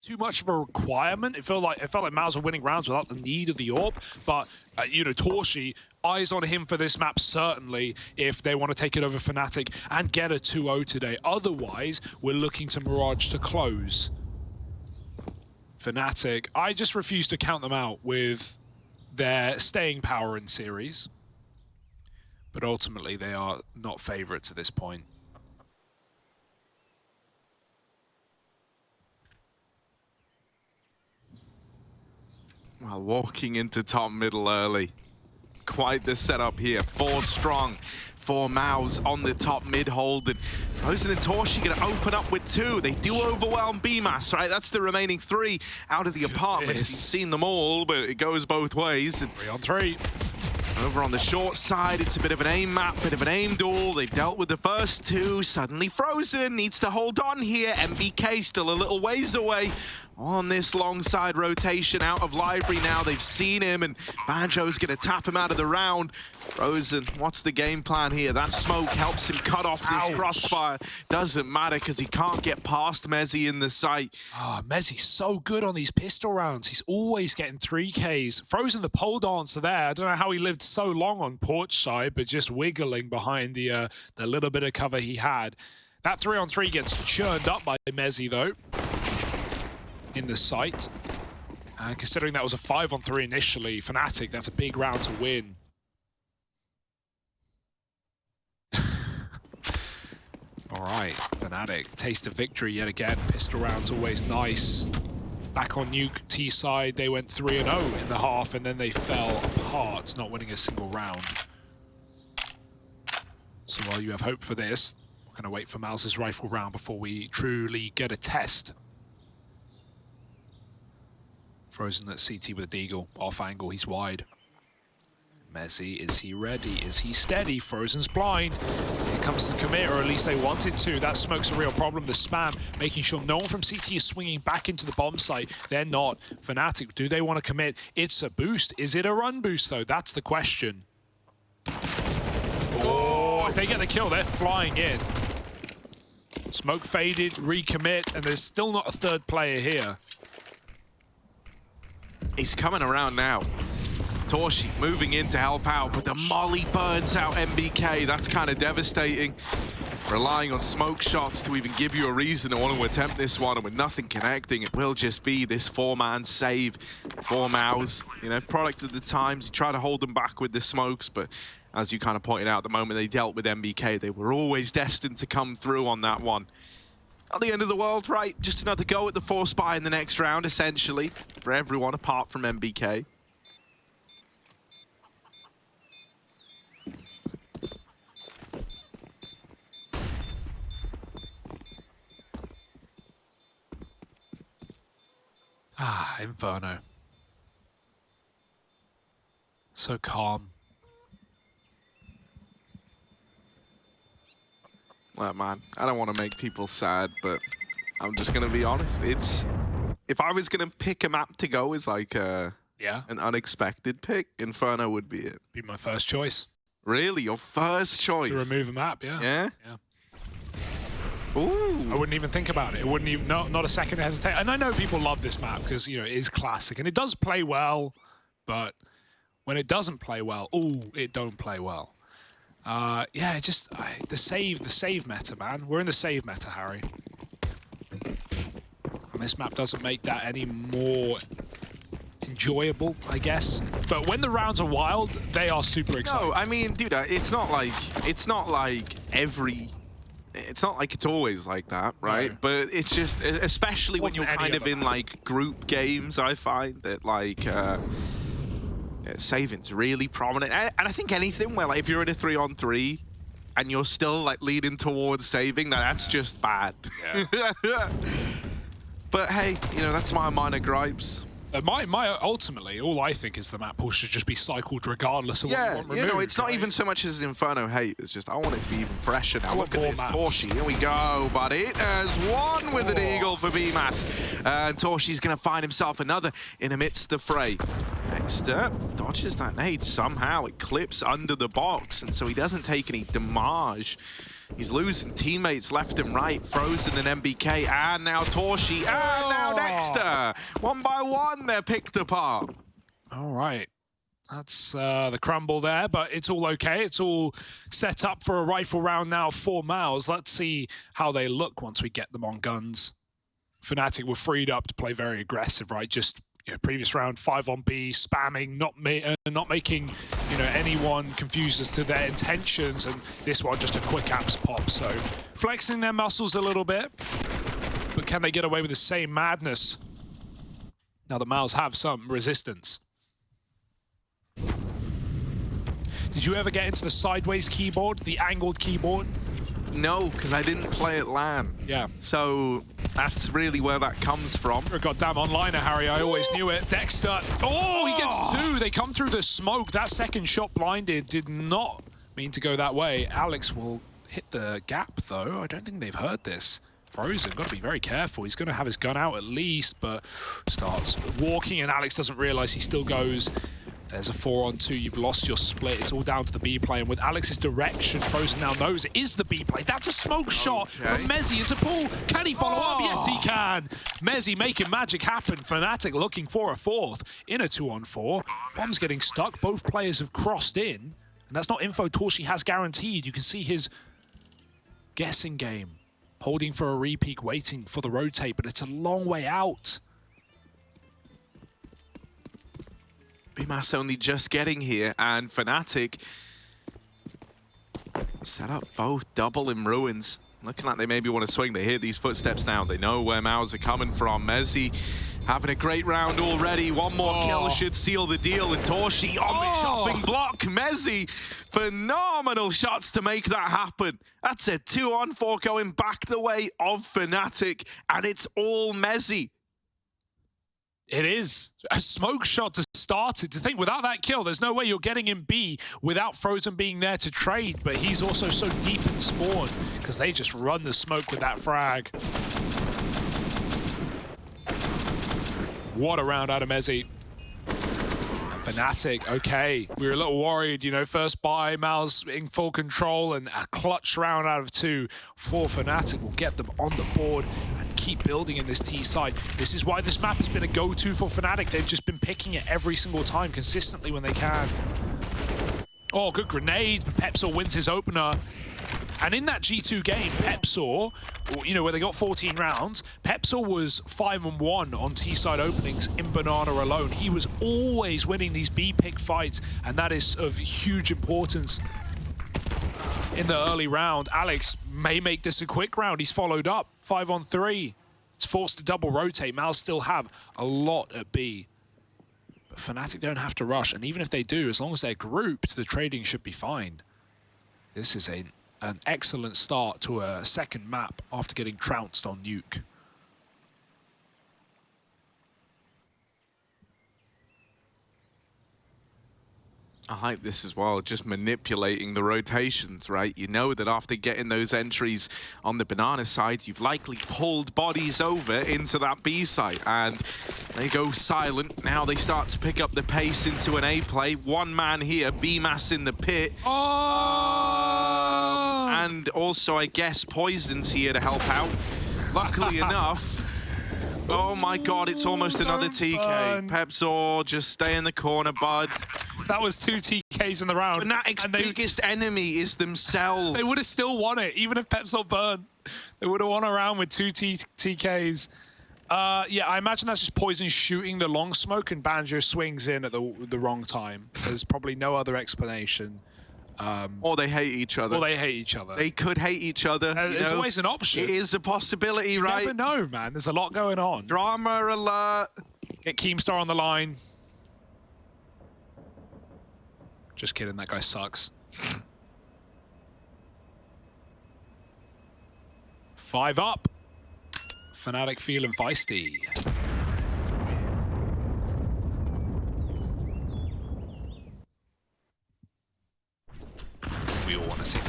too much of a requirement. It felt like MOUZ were winning rounds without the need of the orb, but you know, torzsi, eyes on him for this map certainly if they want to take it over fnatic and get a 2-0 today. Otherwise, we're looking to Mirage to close. fnatic, I just refuse to count them out with their staying power in series, but ultimately they are not favorites at this point. Well, walking into top middle early. Quite the setup here. 4 strong, 4 MOUZ on the top mid hold. And Frozen and torzsi going to open up with 2. They do overwhelm Bymas, right? That's the remaining 3 out of the apartment. He's seen them all, but it goes both ways. And 3 on 3. over on the short side, it's a bit of an aim map, bit of an aim duel. They've dealt with the first 2. Suddenly Frozen needs to hold on here. MBK still a little ways away on this long side rotation out of library now. They've seen him, and Banjo's going to tap him out of the round. Frozen, what's the game plan here? That smoke helps him cut off this crossfire. Doesn't matter because he can't get past mezii in the sight. Ah, mezii's so good on these pistol rounds. He's always getting 3Ks. Frozen the pole dancer there. I don't know how he lived so long on porch side, but just wiggling behind the little bit of cover he had. That 3-on-3 gets churned up by mezii though, in the site. And considering that was a 5-on-3 initially, fnatic, that's a big round to win. All right, fnatic, taste of victory yet again. Pistol rounds always nice. Back on Nuke T side, they went 3-0 in the half, and then they fell apart, not winning a single round. So while you have hope for this, we're going to wait for MOUZ's rifle round before we truly get a test. Frozen at CT with a deagle, off angle, he's wide. mezii, is he ready? Is he steady? Frozen's blind. Here comes the commit, or at least they wanted to. That smoke's a real problem. The spam, making sure no one from CT is swinging back into the bomb site. They're not. fnatic, do they want to commit? It's a boost. Is it a run boost, though? That's the question. Oh, if they get the kill, they're flying in. Smoke faded, recommit, and there's still not a third player here. He's coming around now. torzsi moving in to help out, but the molly burns out MBK. That's kind of devastating. Relying on smoke shots to even give you a reason to want to attempt this one, and with nothing connecting, it will just be this 4-man save for MOUZ. You know, product of the times. You try to hold them back with the smokes, but as you kind of pointed out, the moment they dealt with MBK, they were always destined to come through on that one. Not the end of the world, right? Just another go at the 4-spy in the next round, essentially, for everyone apart from MBK. Ah, Inferno. So calm. Well, man, I don't want to make people sad, but I'm just going to be honest. It's... If I was going to pick a map to go as like an unexpected pick, Inferno would be it. Be my first choice. Really? Your first choice? To remove a map, yeah. Yeah? Yeah. Ooh. I wouldn't even think about it. It wouldn't even, not a second to hesitate. And I know people love this map because, you know, it is classic and it does play well, but when it doesn't play well, ooh, it don't play well. Yeah, just the save meta, man. We're in the save meta, Harry. And this map doesn't make that any more enjoyable, I guess. But when the rounds are wild, they are super exciting. No, I mean, dude, it's not like it's always like that, right? No. But it's just, especially when you're kind of in like group games, I find that like saving's really prominent. And I think anything where like if you're in a 3-on-3 and you're still like leading towards saving, that's just bad. Yeah. But hey, you know, that's my minor gripes. My ultimately, all I think is the map pool should just be cycled regardless of what you want removed. Yeah, no, it's not even so much as Inferno hate. It's just I want it to be even fresher now. Look at this, torzsi. Here we go, buddy. It has one with an eagle for Bymas. And torzsi's going to find himself another in amidst the fray. Next up, dodges that nade somehow. It clips under the box, and so he doesn't take any damage. He's losing teammates left and right. Frozen and MBK, and now torzsi, and now Dexter. One by one, they're picked apart. All right. That's the crumble there, but it's all okay. It's all set up for a rifle round now for MOUZ. Let's see how they look once we get them on guns. fnatic were freed up to play very aggressive, right? Just previous round, 5 on B, spamming, not making anyone confused as to their intentions, and this one just a quick apps pop. So flexing their muscles a little bit, but can they get away with the same madness now that MOUZ have some resistance? Did you ever get into the sideways keyboard, the angled keyboard? No, because I didn't play at LAN. Yeah. So that's really where that comes from. You're a goddamn onliner, Harry. I always knew it. Dexter. Oh, he gets 2. They come through the smoke. That second shot blinded. Did not mean to go that way. Alex will hit the gap, though. I don't think they've heard this. Frozen, got to be very careful. He's going to have his gun out at least, but starts walking, and Alex doesn't realize he still goes. There's a 4-on-2. You've lost your split. It's all down to the B play. And with Alex's direction, Frozen now knows it is the B play. That's a smoke shot from mezii into pool. Can he follow up? Yes, he can. mezii making magic happen. fnatic looking for a 4th in a 2-on-4. Bomb's getting stuck. Both players have crossed in. And that's not info torzsi has guaranteed. You can see his guessing game. Holding for a repeat, waiting for the rotate, but it's a long way out. Bymas only just getting here, and fnatic set up both double in ruins. Looking like they maybe want to swing. They hear these footsteps now. They know where MOUZ are coming from. mezii having a great round already. One more kill should seal the deal. And torzsi on the chopping block. mezii, phenomenal shots to make that happen. That's a 2-on-4 going back the way of fnatic, and it's all mezii. It is a smoke shot to start it. To think without that kill, there's no way you're getting in B without Frozen being there to trade. But he's also so deep in spawn because they just run the smoke with that frag. What a round out of mezii. fnatic, okay. We were a little worried, first buy, MOUZ in full control, and a clutch round out of 2 for fnatic will get them on the board and keep building in this T side. This is why this map has been a go-to for fnatic. They've just been picking it every single time consistently when they can. Oh, good grenade. Pepsor wins his opener. And in that G2 game, Pepsor, where they got 14 rounds, Pepsor was 5-1 on T-side openings in Banana alone. He was always winning these B-pick fights, and that is of huge importance in the early round. Alex may make this a quick round. He's followed up, 5-on-3. It's forced to double rotate. MOUZ still have a lot at B. But fnatic don't have to rush, and even if they do, as long as they're grouped, the trading should be fine. This is an excellent start to a second map after getting trounced on Nuke. I like this as well, just manipulating the rotations, right? You know that after getting those entries on the banana side, you've likely pulled bodies over into that B side, and they go silent. Now they start to pick up the pace into an A play. One man here, Bymas in the pit. And also, I guess, poizon's here to help out. Luckily enough. Oh my god, it's almost another TK. Pepsor, just stay in the corner, bud. That was 2 TKs in the round. fnatic's biggest enemy is themselves. They would have still won it, even if Pepsor burned. They would have won a round with 2 TKs. Yeah, I imagine that's just poizon shooting the long smoke and Banjo swings in at the wrong time. There's probably no other explanation. Or they hate each other. They could hate each other. It's always an option. It is a possibility, right? You never know, man. There's a lot going on. Drama alert. Get Keemstar on the line. Just kidding, that guy sucks. 5 up. fnatic feeling feisty. We all want to see it.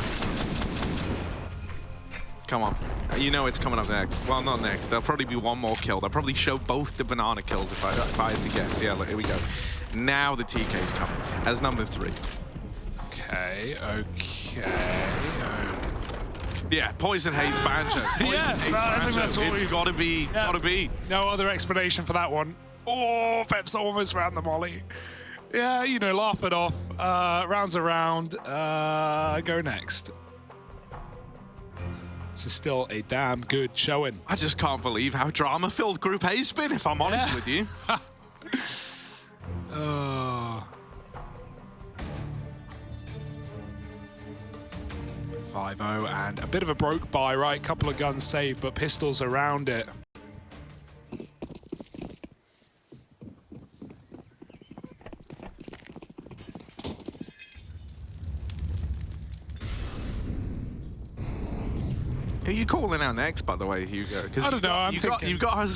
Come on. You know it's coming up next. Well, not next. There'll probably be one more kill. They'll probably show both the banana kills if I had to guess. Yeah, look, here we go. Now the TK's coming as number 3. Okay. Yeah, poizon hates Banjo. Poizon hates Banjo. It's gotta be, gotta be. No other explanation for that one. Oh, Pep's almost ran the molly. Yeah, you know, laugh it off. Rounds around. Go next. This is still a damn good showing. I just can't believe how drama-filled Group A's been, if I'm honest with you. 5-0 and a bit of a broke buy, right? Couple of guns saved, but pistols around it. Who are you calling out next, by the way, Hugo? I don't know. You got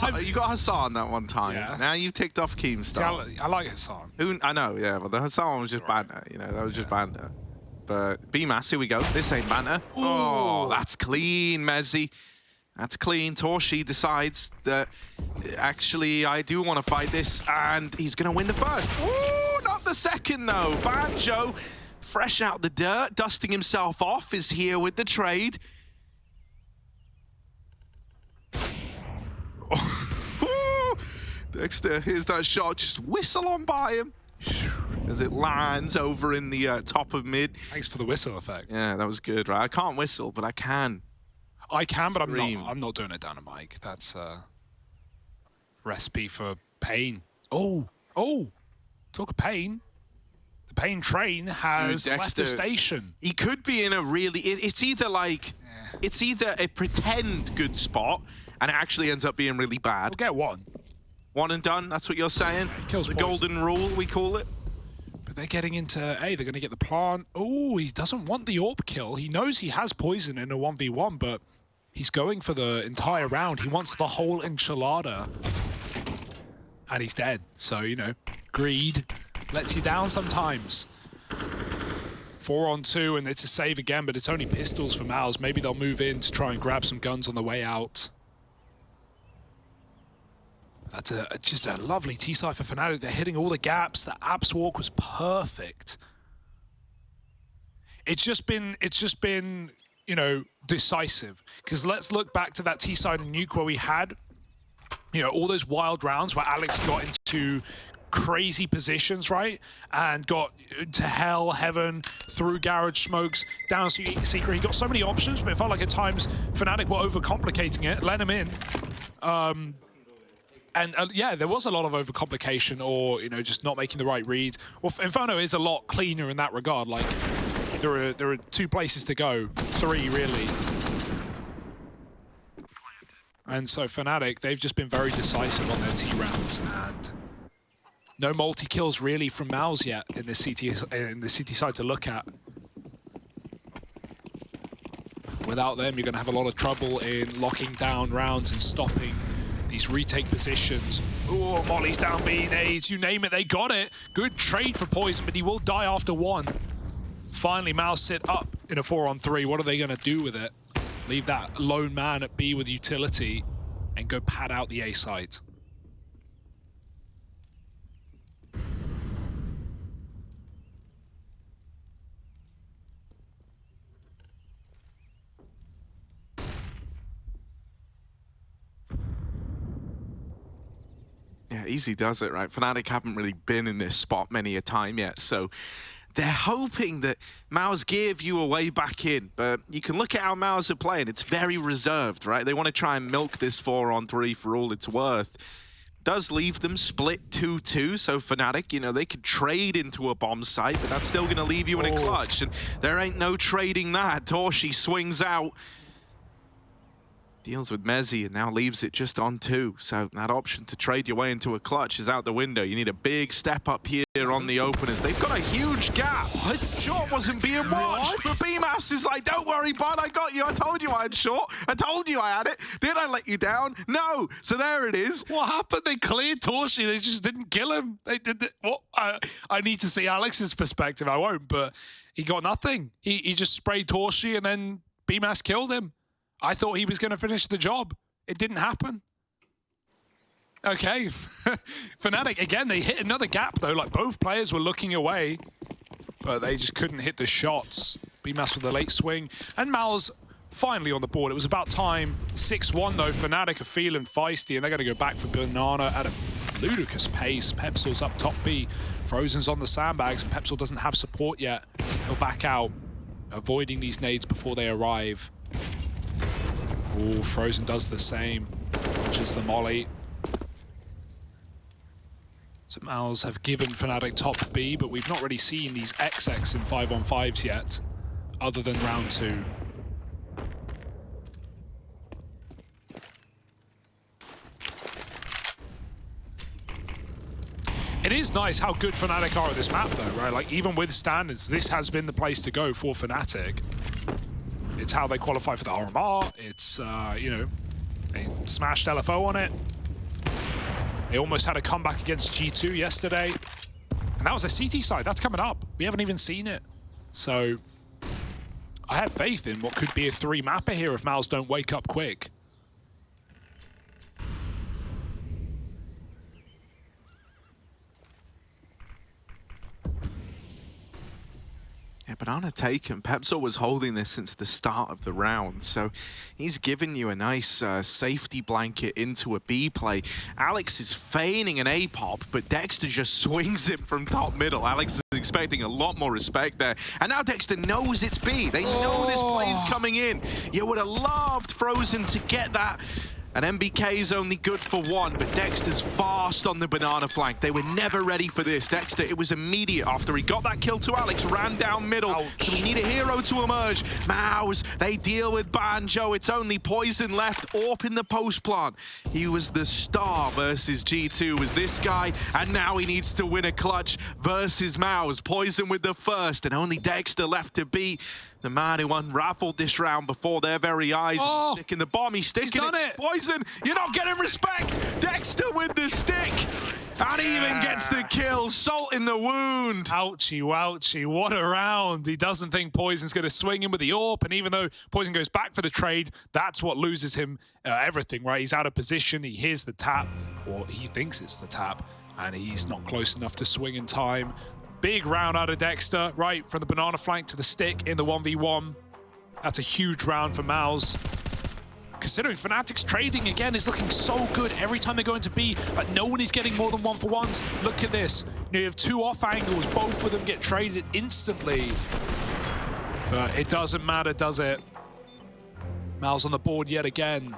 Hassan that one time. Yeah. Now you've ticked off Keemstar. I like Hassan. I know, yeah, but the Hassan was just banter. You know, that was just banter. But Bymas, here we go. This ain't banter. Ooh. Oh, that's clean, mezii. That's clean. Torzsi decides that actually I do want to fight this, and he's going to win the first. Ooh, not the second, though. Banjo, fresh out the dirt, dusting himself off, is here with the trade. Dexter, here's that shot, just whistle on by him as it lands over in the top of mid. Thanks for the whistle effect. Yeah, that was good, right? I can't whistle, but I can. I can, but I'm not doing it down a mic. That's a recipe for pain. Oh, talk of pain. The pain train has left the station. He could be in a really, it's either like, it's either a pretend good spot and it actually ends up being really bad. We'll get one. One and done, that's what you're saying? Kills the golden rule, we call it. But they're getting into, they're going to get the plant. Oh, he doesn't want the AWP kill. He knows he has poison in a 1v1, but he's going for the entire round. He wants the whole enchilada. And he's dead. So, you know, greed lets you down sometimes. 4-on-2, and it's a save again, but it's only pistols for MOUZ. Maybe they'll move in to try and grab some guns on the way out. That's just a lovely T-side for fnatic. They're hitting all the gaps. The apps walk was perfect. It's just been, you know, decisive. Because let's look back to that T-side and nuke where we had, you know, all those wild rounds where Alex got into crazy positions, right? And got to hell, heaven, through garage smokes, down secret. He got so many options, but it felt like at times fnatic were overcomplicating it, let him in. And yeah, there was a lot of overcomplication or, you know, just not making the right reads. Well, Inferno is a lot cleaner in that regard. Like, there are 2 places to go, 3 really. And so fnatic, they've just been very decisive on their T rounds, and no multi-kills really from MOUZ yet in the CT side to look at. Without them, you're going to have a lot of trouble in locking down rounds and stopping these retake positions. Oh, Molly's down B, nades, you name it, they got it. Good trade for poizon, but he will die after 1. Finally, MOUZ sit up in a 4-on-3. What are they going to do with it? Leave that lone man at B with utility and go pad out the A side. Yeah, easy does it, right? fnatic haven't really been in this spot many a time yet, so they're hoping that MOUZ give you a way back in, but you can look at how MOUZ are playing. It's very reserved, right? They want to try and milk this 4-on-3 for all it's worth. Does leave them split 2-2, so fnatic, you know, they could trade into a bomb site, but that's still going to leave you in a clutch, and there ain't no trading that. Torzsi swings out, deals with mezii, and now leaves it just on 2. So that option to trade your way into a clutch is out the window. You need a big step up here on the openers. They've got a huge gap. What? Short wasn't being watched, but Bymas is like, don't worry, bud, I got you. I told you I had short. I told you I had it. Did I let you down? No. So there it is. What happened? They cleared Torzsi. They just didn't kill him. They did it. What? I need to see Alex's perspective. I won't, but he got nothing. He just sprayed Torzsi and then Bymas killed him. I thought he was going to finish the job. It didn't happen. Okay. fnatic, again, they hit another gap, though. Like, both players were looking away, but they just couldn't hit the shots. Bymas with a late swing. And MOUZ finally on the board. It was about time. 6-1 though. fnatic are feeling feisty, and they're going to go back for Banana at a ludicrous pace. Pepsil's up top B. Frozen's on the sandbags, and Pepsil doesn't have support yet. He'll back out, avoiding these nades before they arrive. Ooh, Frozen does the same. Launches the molly. So MOUZ have given fnatic top B, but we've not really seen these XX in 5-on-5s yet, other than round 2. It is nice how good fnatic are at this map though, right? Like, even with standards, this has been the place to go for fnatic. It's how they qualify for the RMR. It's, you know, they smashed LFO on it. They almost had a comeback against G2 yesterday. And that was a CT side. That's coming up. We haven't even seen it. So I have faith in what could be a 3-mapper here if MOUZ don't wake up quick. Yeah, Banana taken. Pepsil was holding this since the start of the round, so he's giving you a nice safety blanket into a B play. Alex is feigning an A pop, but Dexter just swings him from top middle. Alex is expecting a lot more respect there. And now Dexter knows it's B. They know this play is coming in. You would have loved Frozen to get that. And MBK is only good for 1, but Dexter's fast on the Banana flank. They were never ready for this. Dexter, it was immediate after he got that kill to Alex, ran down middle. Ouch. So we need a hero to emerge. MOUZ, they deal with Banjo. It's only poizon left. Orp in the post plant. He was the star versus G2, was this guy, and now he needs to win a clutch versus MOUZ. poizon with the first, and only Dexter left to beat the man who unraveled this round before their very eyes. Oh, he's sticking the bomb, he's sticking it. poizon, you're not getting respect. Dexter with the stick, and he even gets the kill. Salt in the wound. Ouchie, wouchie, what a round. He doesn't think poizon's going to swing him with the AWP, and even though poizon goes back for the trade, that's what loses him everything, right? He's out of position, he hears the tap, or he thinks it's the tap, and he's not close enough to swing in time. Big round out of Dexter, right, from the Banana flank to the stick in the 1v1. That's a huge round for MOUZ. Considering fnatic's trading, again, is looking so good every time they go into B, but no one is getting more than 1-for-1s. Look at this. You have 2 off angles, both of them get traded instantly. But it doesn't matter, does it? MOUZ on the board yet again.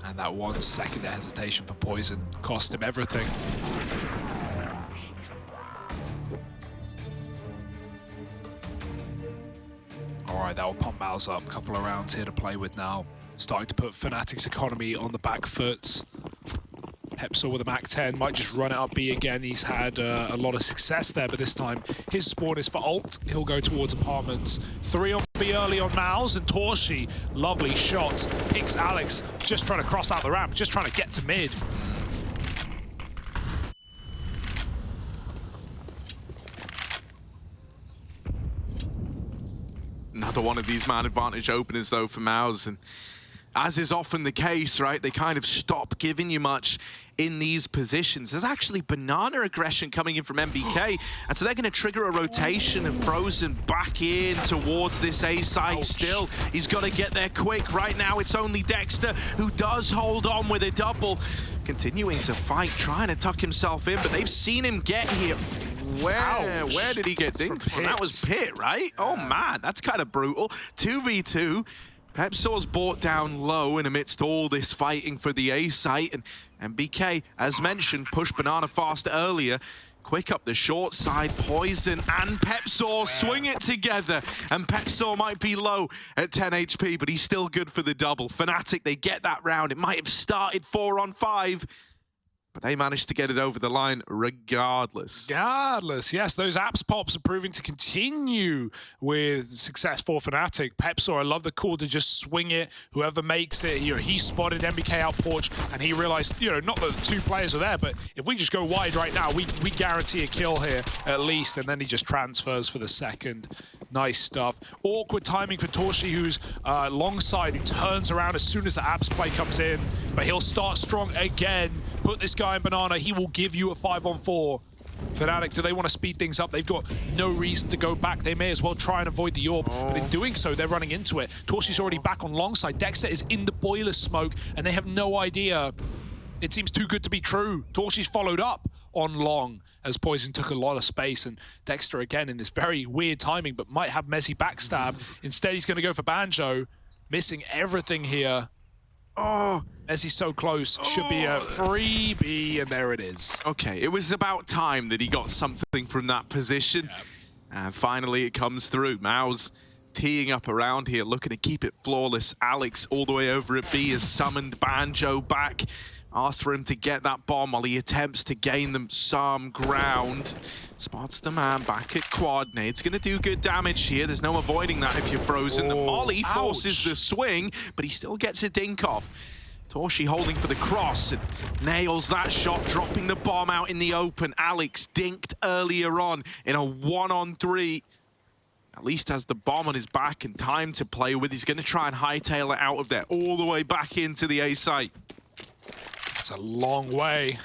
And that 1 second of hesitation for poizon cost him everything. All right, that will pump MOUZ up. A couple of rounds here to play with now. Starting to put fnatic's economy on the back foot. Pepsil with a Mac-10 might just run it up B again. He's had a lot of success there, but this time his spawn is for ult. He'll go towards apartments. 3 on B early on MOUZ, and torzsi, lovely shot. Picks Alex, just trying to cross out the ramp, just trying to get to mid. Another one of these man advantage openers though for MOUZ, and as is often the case, right, they kind of stop giving you much in these positions. There's actually Banana aggression coming in from MBK, and so they're going to trigger a rotation of Frozen back in towards this A site. Ouch. Still, he's got to get there quick. Right now, it's only Dexter who does hold on with a double, continuing to fight, trying to tuck himself in, but they've seen him get here. Where did he get dinged from? That was Pit, right? Oh man, that's kind of brutal. 2v2. Pepsil's brought down low in amidst all this fighting for the A site, and MBK, as mentioned, pushed Banana fast earlier. Quick up the short side, poizon and Pepsil swing it together, and Pepsil might be low at 10 HP, but he's still good for the double. fnatic, they get that round. It might have started 4-on-5, but they managed to get it over the line regardless. Regardless, yes, those apps pops are proving to continue with success for fnatic. Pepsil, I love the call to just swing it. Whoever makes it, he spotted MBK out porch, and he realized, not that the 2 players are there, but if we just go wide right now, we guarantee a kill here at least, and then he just transfers for the second. Nice stuff. Awkward timing for torzsi, who's long side, who turns around as soon as the apps play comes in, but he'll start strong again. Put this guy in Banana, he will give you a 5-on-4. fnatic, do they want to speed things up? They've got no reason to go back. They may as well try and avoid the orb, but in doing so, they're running into it. torzsi's already back on long side. Dexter is in the boiler smoke, and they have no idea. It seems too good to be true. torzsi's followed up on long as poizon took a lot of space, and Dexter again in this very weird timing, but might have mezii backstab. Instead, he's going to go for Banjo, missing everything here. Oh, mezii so close, should be a freebie, and there it is. Okay, it was about time that he got something from that position. Yeah. And finally it comes through. MOUZ teeing up around here, looking to keep it flawless. Alex all the way over at B has summoned Banjo back. Asked for him to get that bomb while he attempts to gain them some ground. Spots the man back at quad. Nade's going to do good damage here. There's no avoiding that if you're frozen. The molly forces the swing, but he still gets a dink off. torzsi holding for the cross and nails that shot, dropping the bomb out in the open. Alex dinked earlier on in a 1-on-3. At least has the bomb on his back and time to play with. He's going to try and hightail it out of there, all the way back into the A site. It's a long way.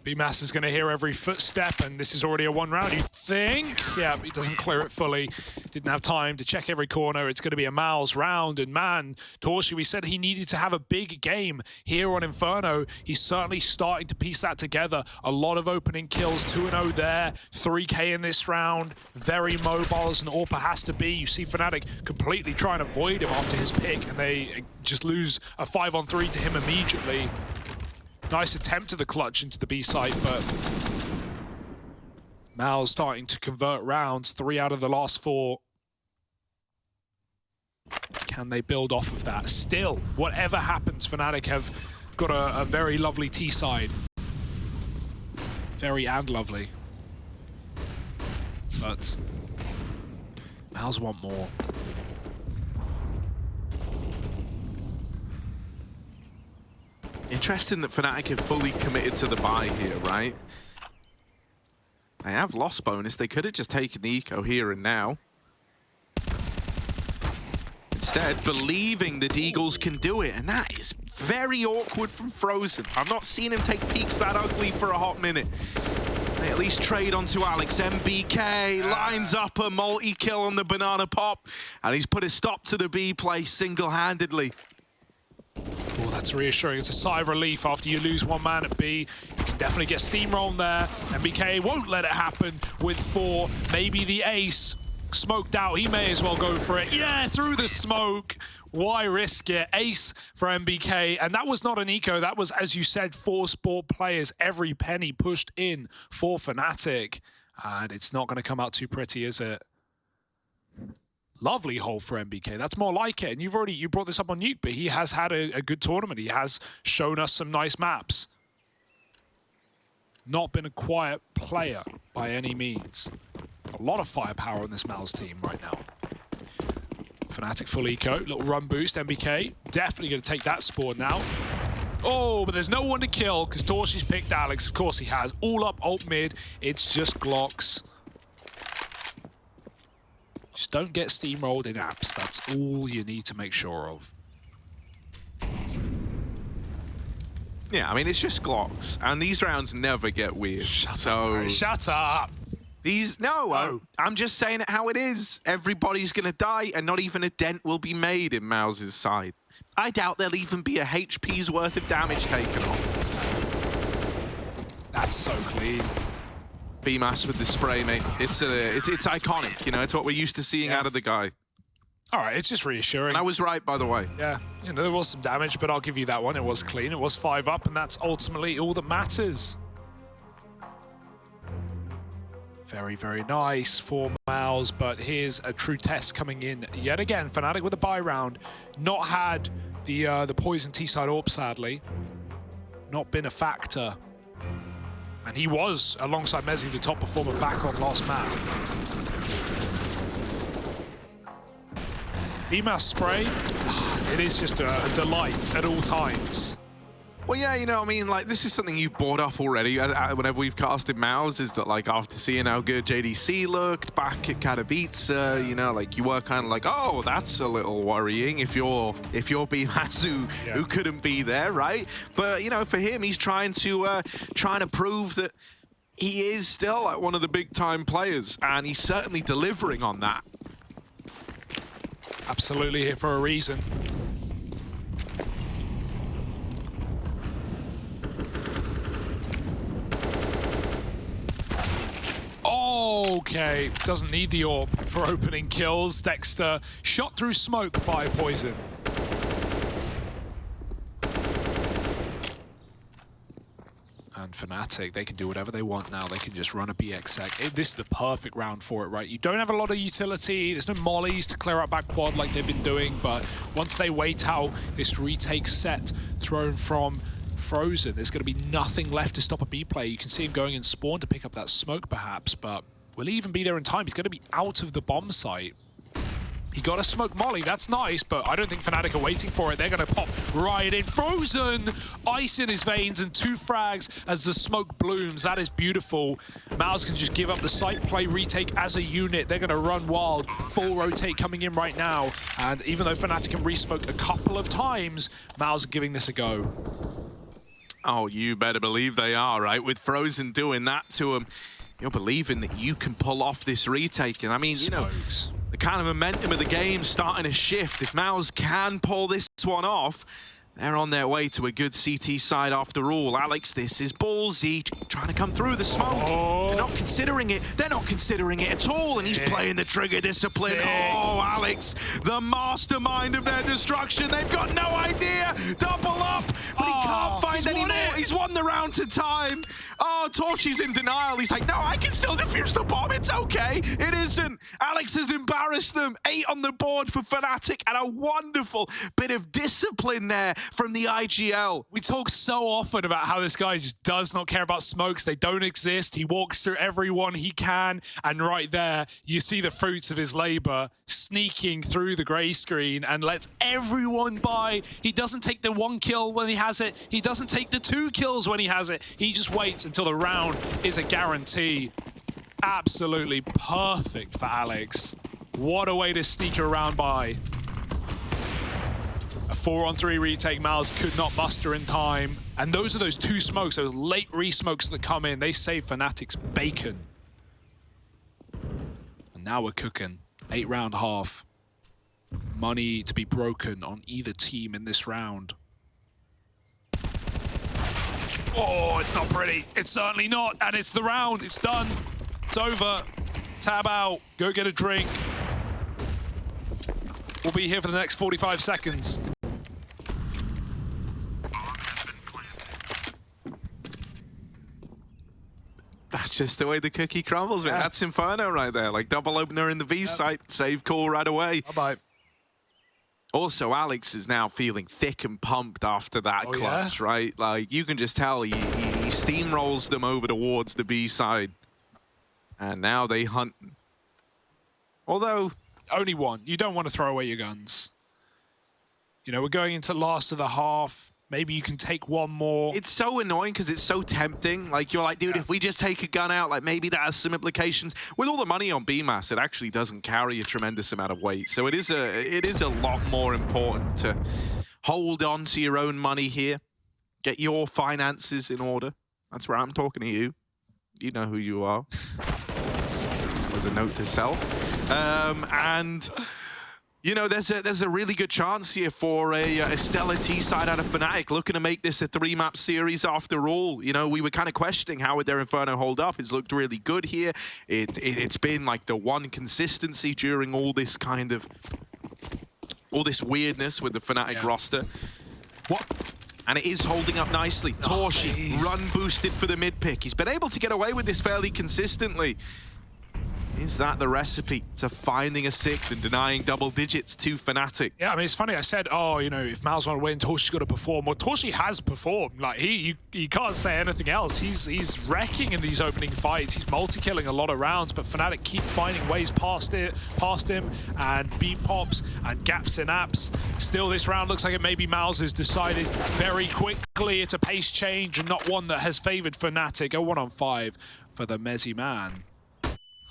Bymas is going to hear every footstep, and this is already a 1 round, you think? Yeah, he doesn't clear it fully. Didn't have time to check every corner. It's going to be a MOUZ round, and man, torzsi, we said he needed to have a big game here on Inferno. He's certainly starting to piece that together. A lot of opening kills, 2-0 there, 3K in this round. Very mobile as an AWPer has to be. You see fnatic completely trying to avoid him after his pick, and they just lose a 5-on-3 to him immediately. Nice attempt at the clutch into the B site, but MOUZ starting to convert rounds, 3 out of the last 4. Can they build off of that? Still, whatever happens, fnatic have got a very lovely T side. Very and lovely. But MOUZ want more. Interesting that fnatic have fully committed to the buy here, right? They have lost bonus. They could have just taken the eco here and now. Instead, believing that Eagles can do it, and that is very awkward from Frozen. I've not seen him take peeks that ugly for a hot minute. They at least trade onto Alex. MBK lines up a multi-kill on the banana pop, and he's put a stop to the B play single-handedly. Oh, that's reassuring. It's a sigh of relief after you lose 1 man at B. You can definitely get steamrolled there. MBK won't let it happen with 4. Maybe the ace smoked out. He may as well go for it. Yeah, through the smoke. Why risk it? Ace for MBK. And that was not an eco. That was, as you said, 4 sport players. Every penny pushed in for fnatic. And it's not going to come out too pretty, is it? Lovely hole for MBK. That's more like it. And you brought this up on Nuke, but he has had a good tournament. He has shown us some nice maps. Not been a quiet player by any means. A lot of firepower on this MOUZ team right now. fnatic full eco, little run boost. MBK definitely going to take that spawn now. Oh, but there's no one to kill because torzsi's picked Alex. Of course he has. All up alt mid. It's just Glocks. Just don't get steamrolled in apps. That's all you need to make sure of. Yeah, I mean, it's just Glocks, and these rounds never get weird. Shut up. I'm just saying it how it is. Everybody's going to die, and not even a dent will be made in MOUZ's side. I doubt there'll even be a HP's worth of damage taken off. That's so clean. Bymas with the spray, mate. It's iconic, you know. It's what we're used to seeing out of the guy. All right, it's just reassuring. And I was right, by the way. Yeah, you know, there was some damage, but I'll give you that one. It was clean. It was 5 up, and that's ultimately all that matters. Very, very nice for MOUZ, but here's a true test coming in yet again. fnatic with a buy round. Not had the poizon T-side AWP, sadly. Not been a factor. And he was, alongside mezii, the top performer back on last map. Bymas spray, it is just a delight at all times. Well, yeah, you know, I mean, like, this is something you've brought up already whenever we've casted MOUZ, is that, like, after seeing how good JDC looked back at Katowice, you know, like, you were kind of like, oh, that's a little worrying if you're Bymas who couldn't be there, right? But, you know, for him, he's trying to prove that he is still like one of the big-time players, and he's certainly delivering on that. Absolutely here for a reason. Okay, doesn't need the orb for opening kills. Dexter shot through smoke by poizon. And fnatic, they can do whatever they want now. They can just run a BX-sec. This is the perfect round for it, right? You don't have a lot of utility. There's no mollies to clear out back quad like they've been doing, but once they wait out this retake set thrown from Frozen, there's going to be nothing left to stop a B player. You can see him going in spawn to pick up that smoke perhaps, but will he even be there in time? He's going to be out of the bomb site. He got a smoke molly, that's nice, but I don't think fnatic are waiting for it. They're going to pop right in. Frozen! Ice in his veins and 2 frags as the smoke blooms. That is beautiful. MOUZ can just give up the site, play retake as a unit. They're going to run wild. Full rotate coming in right now. And even though fnatic can resmoke a couple of times, MOUZ are giving this a go. Oh, you better believe they are, right? With Frozen doing that to him, you're believing that you can pull off this retake. And I mean, you know, the kind of momentum of the game starting to shift. If MOUZ can pull this one off, they're on their way to a good CT side after all. Alex, this is ballsy, trying to come through the smoke. They're not considering it. They're not considering it at all, and he's playing the trigger discipline. Oh, Alex, the mastermind of their destruction. They've got no idea. Double up, but he can't find any more. He's won the round to time. Oh, torzsi's in denial. He's like, no, I can still defuse the bomb. It's okay. It isn't. Alex has embarrassed them. 8 on the board for fnatic, and a wonderful bit of discipline there from the IGL. We talk so often about how this guy just does not care about smokes. They don't exist. He walks through everyone he can, and right there, you see the fruits of his labor sneaking through the gray screen and lets everyone by. He doesn't take the 1 kill when he has it. He doesn't take the 2 kills when he has it. He just waits until the round is a guarantee. Absolutely perfect for Alex. What a way to sneak around by. A 4-on-3 retake MOUZ could not muster in time. And those are those 2 smokes, those late re-smokes that come in. They save fnatic's bacon. And now we're cooking. 8-round half. Money to be broken on either team in this round. Oh, it's not pretty. It's certainly not. And it's the round. It's done. It's over. Tab out. Go get a drink. We'll be here for the next 45 seconds. That's just the way the cookie crumbles, man. That's Inferno right there. Like double opener in the V site. Save call right away. Bye-bye. Also, Alex is now feeling thick and pumped after that clutch, right? Like, you can just tell he steamrolls them over towards the B side. And now they hunt. Although... Only one. You don't want to throw away your guns. You know, we're going into last of the half. Maybe you can take one more. It's so annoying because it's so tempting. Like, you're like, dude, if we just take a gun out, like, maybe that has some implications. With all the money on Bymas, it actually doesn't carry a tremendous amount of weight. So it is a lot more important to hold on to your own money here. Get your finances in order. That's where I'm talking to you. You know who you are. That was a note to self. And... You know, there's a really good chance here for a stellar T side out of fnatic, looking to make this a 3-map series after all. You know, we were kind of questioning how would their Inferno hold up. It's looked really good here. It's been like the one consistency during all this kind of, all this weirdness with the fnatic roster. What? And it is holding up nicely. torzsi, run boosted for the mid pick. He's been able to get away with this fairly consistently. Is that the recipe to finding a 6th and denying double digits to fnatic? Yeah, I mean, it's funny. I said, oh, you know, if MOUZ want to win, torzsi's got to perform. Well, torzsi has performed. Like, you can't say anything else. He's wrecking in these opening fights. He's multi-killing a lot of rounds, but fnatic keep finding ways past him and beat pops and gaps in apps. Still, this round looks like it maybe MOUZ has decided very quickly. It's a pace change and not one that has favored fnatic. A 1-on-5 for the mezii man.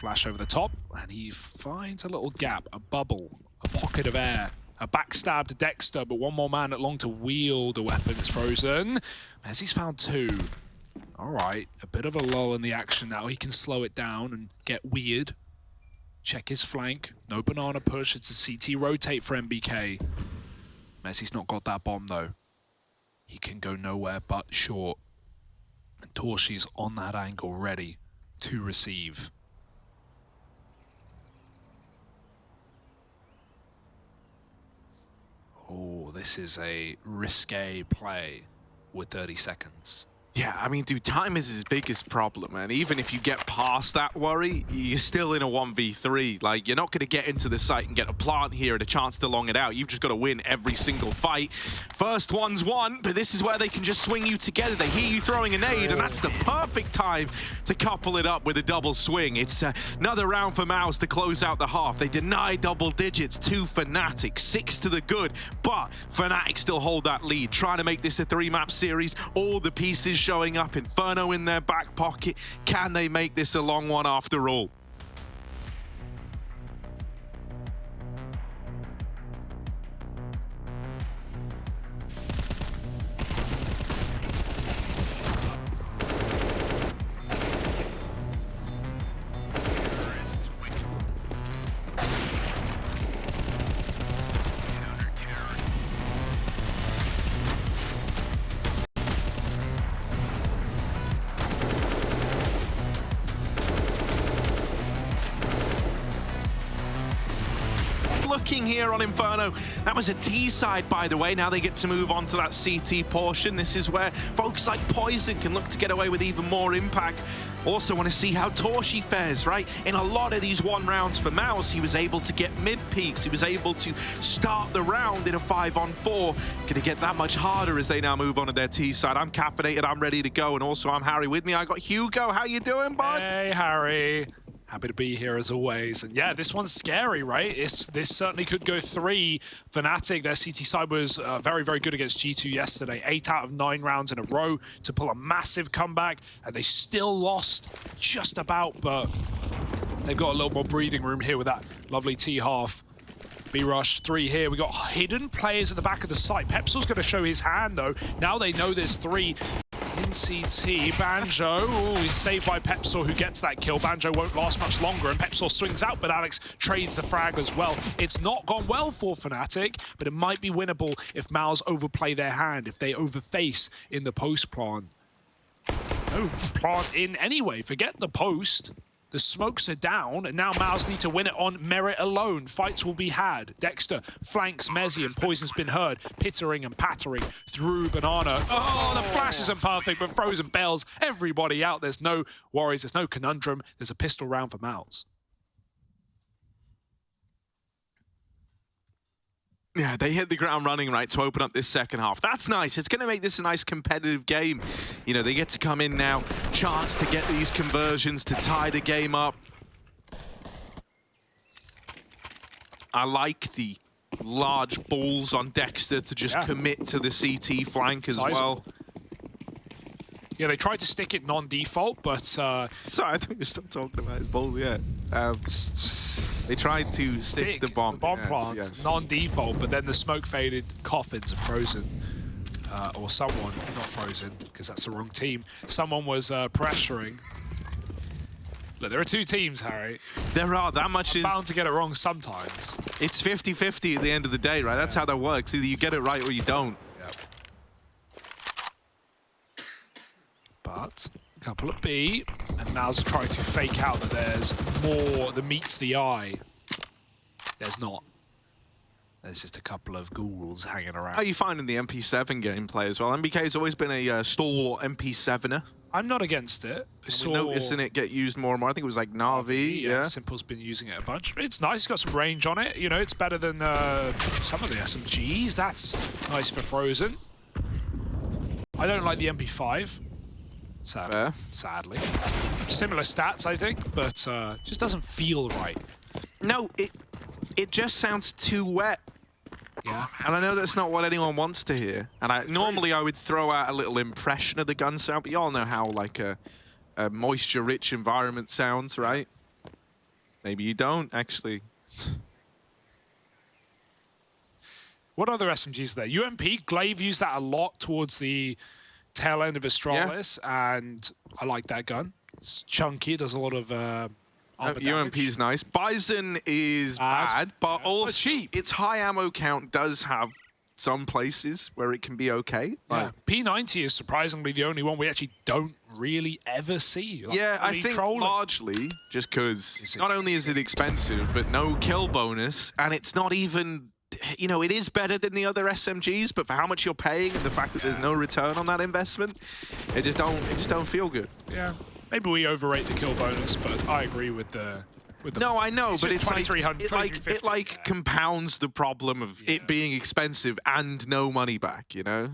Flash over the top, and he finds a little gap, a bubble, a pocket of air. A backstab to Dexter, but one more man at long to wield a weapon. It's Frozen. Mezii's found 2. All right, a bit of a lull in the action now. He can slow it down and get weird. Check his flank. No banana push. It's a CT rotate for MBK. Mezii's not got that bomb, though. He can go nowhere but short. And torzsi's on that angle, ready to receive. Oh, this is a risque play with 30 seconds. Yeah, I mean, dude, time is his biggest problem, and even if you get past that worry, you're still in a 1v3. Like, you're not going to get into the site and get a plant here and a chance to long it out. You've just got to win every single fight. First one's won, but this is where they can just swing you together. They hear you throwing a nade, and that's the perfect time to couple it up with a double swing. It's another round for MOUZ to close out the half. They deny double digits to fnatic, 6 to the good, but fnatic still hold that lead, trying to make this a 3-map series. All the pieces showing up, Inferno in their back pocket. Can they make this a long one after all? Looking here on Inferno, that was a T side, by the way. Now they get to move on to that CT portion. This is where folks like poizon can look to get away with even more impact. Also want to see how torzsi fares, right? In a lot of these 1 rounds for MOUZ, he was able to get mid peaks. He was able to start the round in a 5-on-4. Gonna get that much harder as they now move on to their T side. I'm caffeinated, I'm ready to go, and also I'm Harry. With me, I got Hugo. How you doing, bud? Hey, Harry. Happy to be here as always. And yeah, this one's scary, right? This certainly could go 3. fnatic, their CT side was very, very good against G2 yesterday. 8 out of 9 rounds in a row to pull a massive comeback. And they still lost just about, but they've got a little more breathing room here with that lovely T-half. B-Rush 3 here. We got hidden players at the back of the site. Pepsil's going to show his hand, though. Now they know there's 3. In CT, Banjo, ooh, he's saved by Pepsil, who gets that kill. Banjo won't last much longer, and Pepsil swings out, but Alex trades the frag as well. It's not gone well for fnatic, but it might be winnable if MOUZ overplay their hand, if they overface in the post plant. No plant in anyway, forget the post. The smokes are down, and now MOUZ need to win it on merit alone. Fights will be had. Dexter flanks mezii, and poizon's been heard. Pittering and pattering through banana. Oh, the flash isn't perfect, but Frozen bails everybody out. There's no worries, there's no conundrum. There's a pistol round for MOUZ. Yeah, they hit the ground running, right, to open up this second half. That's nice. It's going to make this a nice competitive game. You know, they get to come in now, chance to get these conversions to tie the game up. I like the large balls on Dexter to just commit to the CT flank as well. Yeah, they tried to stick it non-default, but... Sorry, I thought you were still talking about his ball, yeah. They tried to stick the bomb. Plant, non-default, but then the smoke faded, coffins and frozen. Or someone, not frozen, because that's the wrong team. Someone was pressuring. Look, there are 2 teams, Harry. There are, that much is... bound to get it wrong sometimes. It's 50-50 at the end of the day, right? That's how that works. Either you get it right or you don't. But a couple at B, and MOUZ are trying to fake out that there's more that meets the eye. There's not. There's just a couple of ghouls hanging around. How are you finding the MP7 gameplay as well? MBK's always been a stalwart MP7er. I'm not against it. We're noticing it get used more and more. I think it was like Na'Vi, yeah. Simple's been using it a bunch. It's nice, it's got some range on it. You know, it's better than some of the SMGs. That's nice for Frozen. I don't like the MP5. Sadly. Similar stats, I think, but just doesn't feel right. No, it just sounds too wet. Yeah. And I know that's not what anyone wants to hear. And normally I would throw out a little impression of the gun sound, but you all know how like a moisture-rich environment sounds, right? Maybe you don't, actually. What other SMGs are there? UMP, Glaive used that a lot towards the tail end of Astralis, and I like that gun. It's chunky, does a lot of UMP's nice. Poizon is bad, but also cheap. its high ammo count does have some places where it can be okay. Yeah. P90 is surprisingly the only one we actually don't really ever see. Like, yeah, I think largely just because not only is it expensive, but no kill bonus, and it's not even, you know, it is better than the other SMGs, but for how much you're paying and the fact that there's no return on that investment, it just don't feel good. Yeah, maybe we overrate the kill bonus, but I agree with the. No, I know, but it's like compounds the problem of it being expensive and no money back, you know?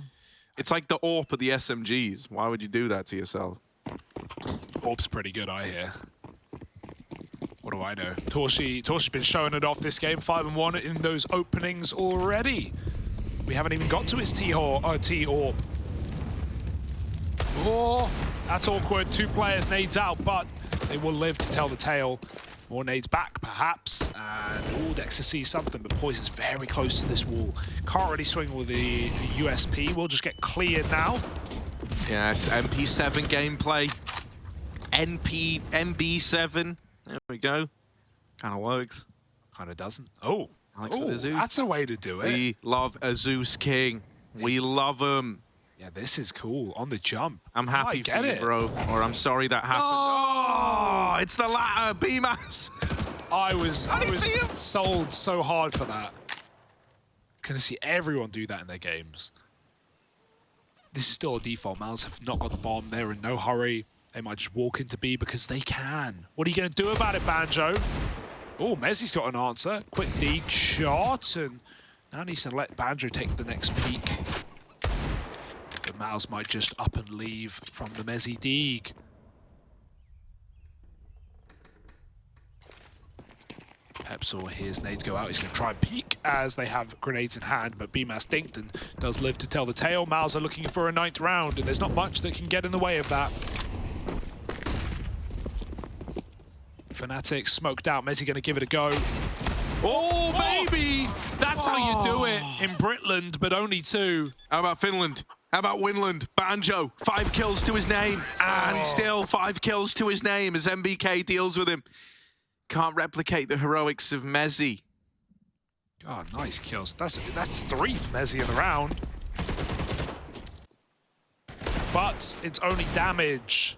It's like the AWP of the SMGs. Why would you do that to yourself? AWP's pretty good, I hear. What do I know? Torzsi's been showing it off this game, 5-1 in those openings already. We haven't even got to his T-AWP. Oh, that's awkward. 2 players nades out, but they will live to tell the tale. More nades back, perhaps, and Dexter sees something, but poizon's very close to this wall. Can't really swing with the USP. We'll just get cleared now. Yes, MP7 gameplay. MB7. There we go. Kind of works. Kind of doesn't. Oh, Alex with a Zeus. That's a way to do it. We love a Zeus King. We love him. Yeah, this is cool. On the jump. I'm happy for you, bro. Or I'm sorry that happened. Oh, it's the latter, Bymas. I was sold so hard for that. Gonna see everyone do that in their games. This is still a default. MOUZ have not got the bomb. They're in no hurry. They might just walk into B because they can. What are you gonna do about it, Banjo? Oh, mezii's got an answer. Quick deke shot, and now needs to let Banjo take the next peek. But MOUZ might just up and leave from the mezii deke. Pepsor hears nades go out. He's going to try and peek as they have grenades in hand, but Bymas dinked and does live to tell the tale. MOUZ are looking for a 9th round, and there's not much that can get in the way of that. fnatic smoked out. mezii going to give it a go. Oh, baby! That's how you do it in Britland, but only 2. How about Finland? How about Winland? Banjo, 5 kills to his name, and still 5 kills to his name as MBK deals with him. Can't replicate the heroics of mezii. Oh, nice kills. That's 3 for mezii in the round. But it's only damage.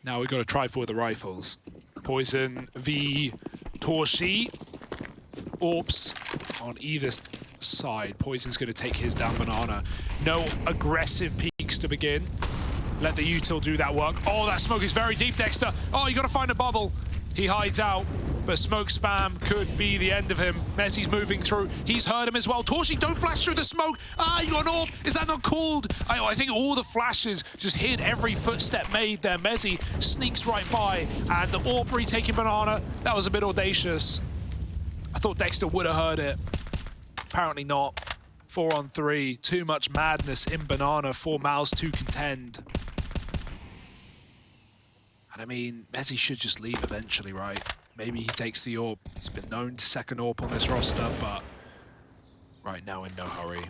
Now we've got to try for the rifles. poizon v torzsi. AWPs on either side. poizon's going to take his down banana. No aggressive peeks to begin. Let the util do that work. Oh, that smoke is very deep, Dexter. Oh, you got to find a bubble. He hides out, but smoke spam could be the end of him. mezzii's moving through. He's heard him as well. torzsi, don't flash through the smoke. Ah, you got an AWP. Is that not called? I think all the flashes just hid every footstep made there. mezii sneaks right by, and the AWP retaking banana. That was a bit audacious. I thought Dexter would have heard it. Apparently not. 4 on 3. Too much madness in banana for MOUZ to contend. And I mean, mezii should just leave eventually, right? Maybe he takes the AWP. He's been known to second AWP on this roster, but right now in no hurry.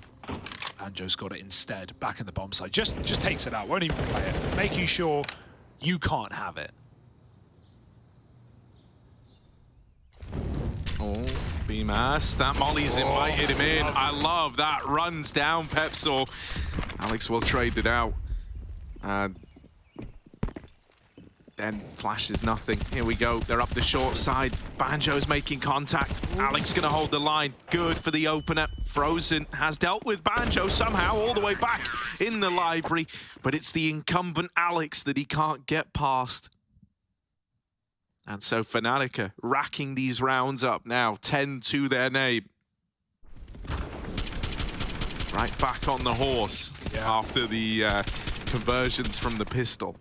Banjo's got it instead. Back in the bomb site. Just takes it out. Won't even play it. Making sure you can't have it. Oh, Bymas, that Molly's invited him in. I love that. Runs down Pepsor. Alex will trade it out. Then flashes nothing. Here we go. They're up the short side. Banjo's making contact. Alex gonna hold the line. Good for the opener. Frozen has dealt with Banjo somehow all the way back in the library, but it's the incumbent Alex that he can't get past. And so fnatic racking these rounds up now, 10 to their name. Right back on the horse after the conversions from the pistol.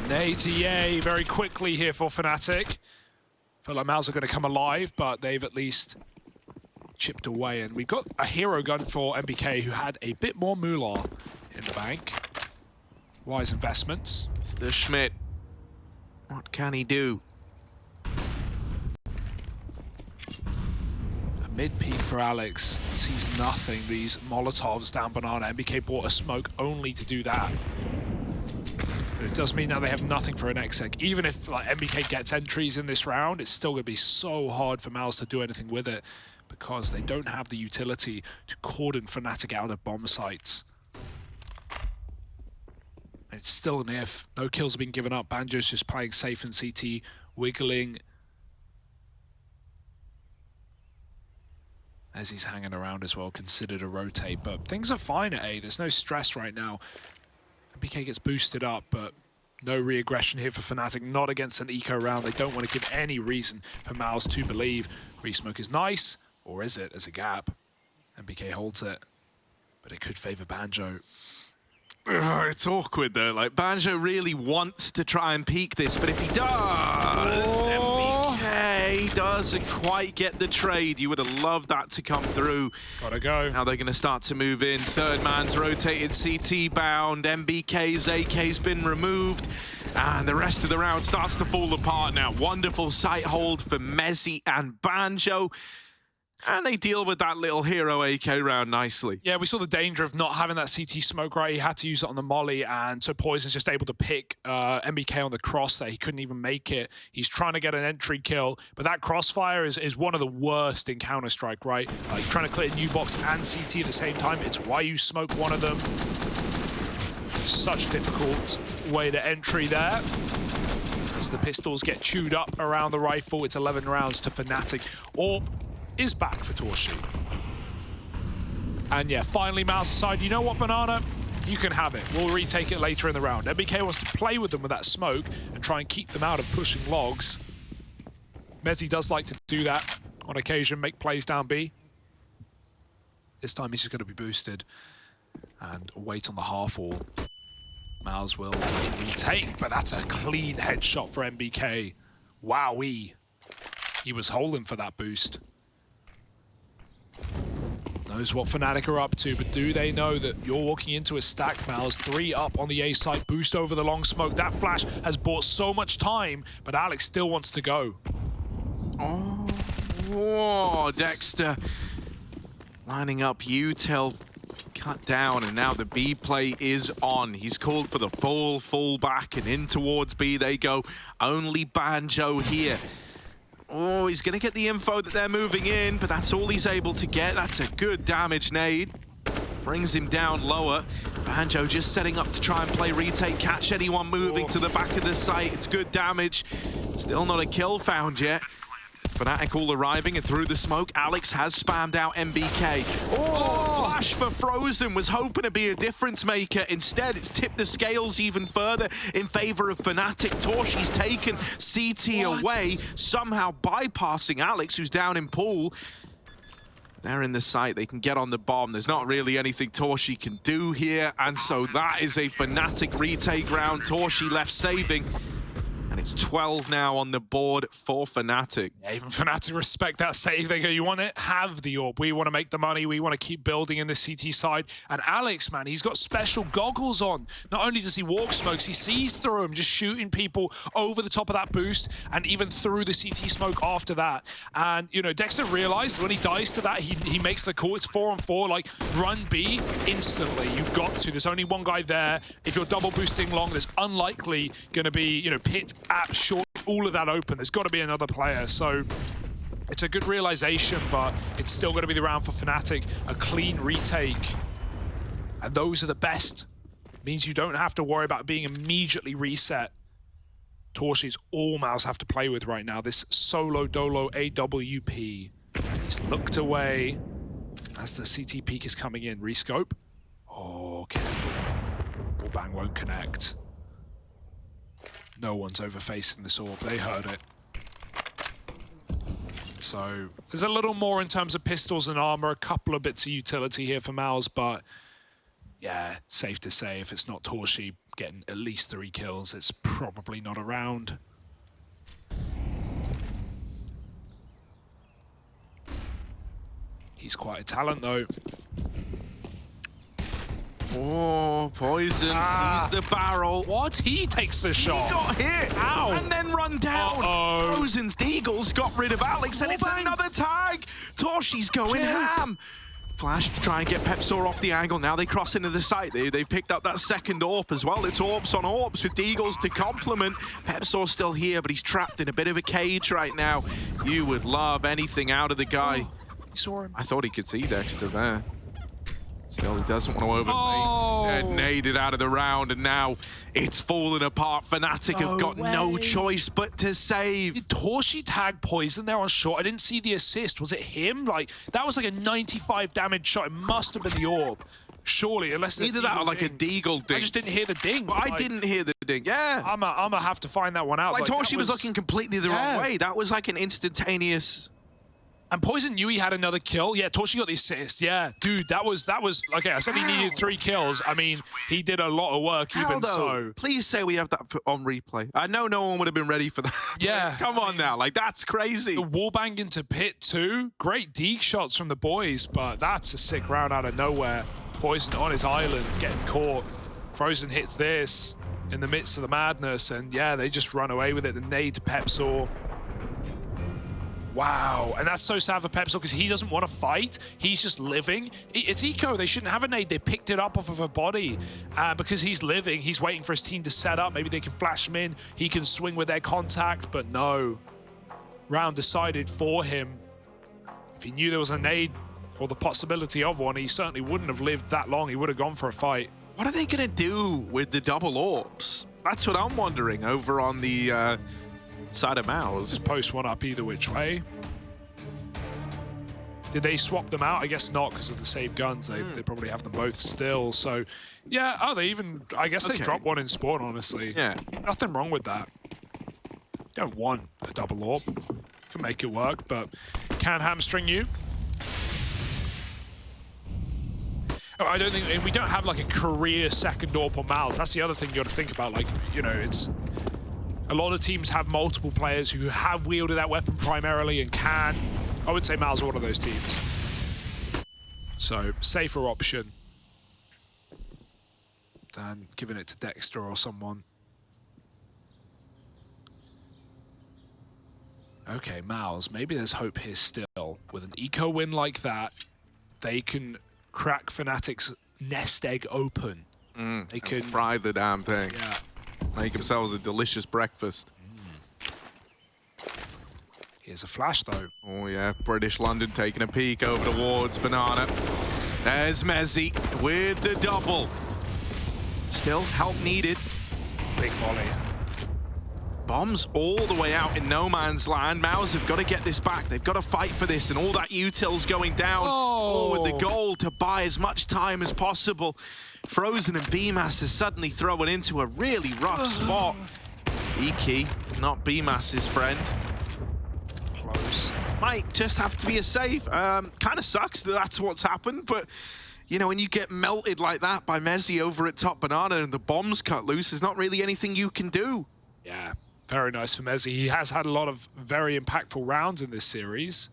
Nay to yay very quickly here for fnatic. Feel like MOUZ are going to come alive, but they've at least chipped away. And we've got a hero gun for MBK who had a bit more moolah in the bank. Wise investments. The Schmidt What can he do? A mid-peak for Alex. Sees nothing. These Molotovs down Banana. MBK bought a smoke only to do that. But it does mean now they have nothing for an exec. Even if like MBK gets entries in this round, it's still going to be so hard for MOUZ to do anything with it because they don't have the utility to cordon fnatic out of bomb sites. It's still an if. No kills have been given up. Banjo's just playing safe in CT, wiggling as he's hanging around as well, considered a rotate. But things are fine at A. There's no stress right now. MBK gets boosted up, but no re-aggression here for fnatic. Not against an eco round. They don't want to give any reason for MOUZ to believe. Re-smoke is nice, or is it as a gap? MBK holds it, but it could favor Banjo. It's awkward though, like Banjo really wants to try and peek this, but if he does, MBK doesn't quite get the trade. You would have loved that to come through. Gotta go. Now they're going to start to move in. Third man's rotated, CT bound, MBK's AK's been removed, and the rest of the round starts to fall apart now. Wonderful sight hold for mezii and Banjo. And they deal with that little hero AK round nicely. Yeah, we saw the danger of not having that CT smoke, right? He had to use it on the molly, and so poizon's just able to pick MBK on the cross there. He couldn't even make it. He's trying to get an entry kill, but that crossfire is one of the worst in Counter-Strike, right? He's trying to clear new box and CT at the same time. It's why you smoke one of them. Such a difficult way to entry there. As the pistols get chewed up around the rifle, it's 11 rounds to fnatic. Orb is back for torzsi. And yeah, finally MOUZ decide, you know what, Banana? You can have it. We'll retake it later in the round. MBK wants to play with them with that smoke and try and keep them out of pushing logs. mezii does like to do that on occasion, make plays down B. This time he's just going to be boosted and wait on the half wall. MOUZ will retake, but that's a clean headshot for MBK. Wowee. He was holding for that boost. Knows what fnatic are up to, but do they know that you're walking into a stack, MOUZ? 3 up on the A side, boost over the long smoke. That flash has bought so much time, but Alex still wants to go. Oh, whoa, Dexter lining up util, cut down, and now the B play is on. He's called for the full back, and in towards B they go. Only Banjo here. Oh, he's going to get the info that they're moving in, but that's all he's able to get. That's a good damage nade. Brings him down lower. Banjo just setting up to try and play retake, catch anyone moving to the back of the site. It's good damage. Still not a kill found yet. fnatic all arriving, and through the smoke, Alex has spammed out MBK. Oh, flash for Frozen, was hoping to be a difference maker. Instead, it's tipped the scales even further in favor of fnatic. torzsi's taken CT away, somehow bypassing Alex, who's down in pool. They're in the site, they can get on the bomb. There's not really anything torzsi can do here, and so that is a fnatic retake round. torzsi left saving. And it's 12 now on the board for fnatic. Yeah, even fnatic respect that save. They go, you want it? Have the orb. We want to make the money. We want to keep building in the CT side. And Alex, man, he's got special goggles on. Not only does he walk smokes, he sees through them, just shooting people over the top of that boost and even through the CT smoke after that. And, you know, Dexter realized when he dies to that, he makes the call. It's 4-on-4. Like, run B instantly. You've got to. There's only one guy there. If you're double boosting long, there's unlikely going to be, you know, pit at short, all of that open. There's got to be another player, so it's a good realization, but it's still going to be the round for fnatic. A clean retake, and those are the best. Means you don't have to worry about being immediately reset. torzsi's all MOUZ have to play with right now. This solo dolo AWP. And he's looked away as the CT peak is coming in. Rescope. Oh, careful. Wallbang won't connect. No one's overfacing this orb. They heard it. So there's a little more in terms of pistols and armor, a couple of bits of utility here for MOUZ, but yeah, safe to say if it's not torzsi getting at least 3 kills, it's probably not a round. He's quite a talent though. Oh, poizon sees the barrel. What? He takes the shot. He got hit. Ow. And then run down. poizon's Deagles got rid of Alex, and it's another tag. Torzsi's going ham. Flash to try and get Pepsaw off the angle. Now they cross into the site. They've picked up that second AWP as well. It's AWPs on AWPs with Deagles to complement. Pepsaw's still here, but he's trapped in a bit of a cage right now. You would love anything out of the guy. You saw him. I thought he could see Dexter there. Still, he doesn't want to overpace. Instead, naded out of the round, and now it's falling apart. fnatic have got no choice but to save. Did Torzsi tag poizon there on short? I didn't see the assist. Was it him? Like, that was like a 95 damage shot. It must have been the AWP. Surely, unless it's either that or like a Deagle ding. I just didn't hear the ding. Well, I didn't hear the ding, yeah. I'm gonna have to find that one out. Like, Torzsi was looking completely the wrong way. That was like an instantaneous... And poizon knew he had another kill. Yeah, Torzsi got the assist. Yeah, dude, that was okay. I said he needed 3 kills. I mean, he did a lot of work even so. Please say we have that on replay. I know no one would have been ready for that. Yeah. Come on now, like, that's crazy. The wallbang into pit too. Great deke shots from the boys, but that's a sick round out of nowhere. poizon on his island, getting caught. Frozen hits this in the midst of the madness, and yeah, they just run away with it. The nade to Pepsaw. Wow, and that's so sad for Pepsaw because he doesn't want to fight. He's just living. It's Eco. They shouldn't have a nade. They picked it up off of a body because he's living. He's waiting for his team to set up. Maybe they can flash him in. He can swing with their contact, but no. Round decided for him. If he knew there was a nade or the possibility of one, he certainly wouldn't have lived that long. He would have gone for a fight. What are they going to do with the double AWPs? That's what I'm wondering over on the... side of MOUZ. Just post one up either which way. Did they swap them out? I guess not because of the save guns. They probably have them both still. So, yeah. Oh, they even... I guess they dropped one in spawn, honestly. Yeah. Nothing wrong with that. You have one, a double AWP. Can make it work, but can hamstring you. Oh, I don't think... We don't have, like, a career second AWP on MOUZ. That's the other thing you got to think about. Like, you know, it's... A lot of teams have multiple players who have wielded that weapon primarily and can. I would say MOUZ are one of those teams. So, safer option than giving it to Dexter or someone. Okay, MOUZ, maybe there's hope here still. With an eco win like that, they can crack fnatic's nest egg open. They can fry the damn thing. Yeah. Make themselves a delicious breakfast. Here's a flash, though. Oh, yeah. British London taking a peek over towards Banana. There's mezii with the double. Still, help needed. Big volley. Bombs all the way out in no man's land. MOUZ have got to get this back. They've got to fight for this, and all that util's going down. All with the goal to buy as much time as possible. Frozen and Bymas is suddenly thrown into a really rough spot. Iki, not Bymas's friend. Close. Might just have to be a save. Kind of sucks that that's what's happened, but you know, when you get melted like that by mezii over at top Banana and the bombs cut loose, there's not really anything you can do. Yeah, very nice for mezii. He has had a lot of very impactful rounds in this series.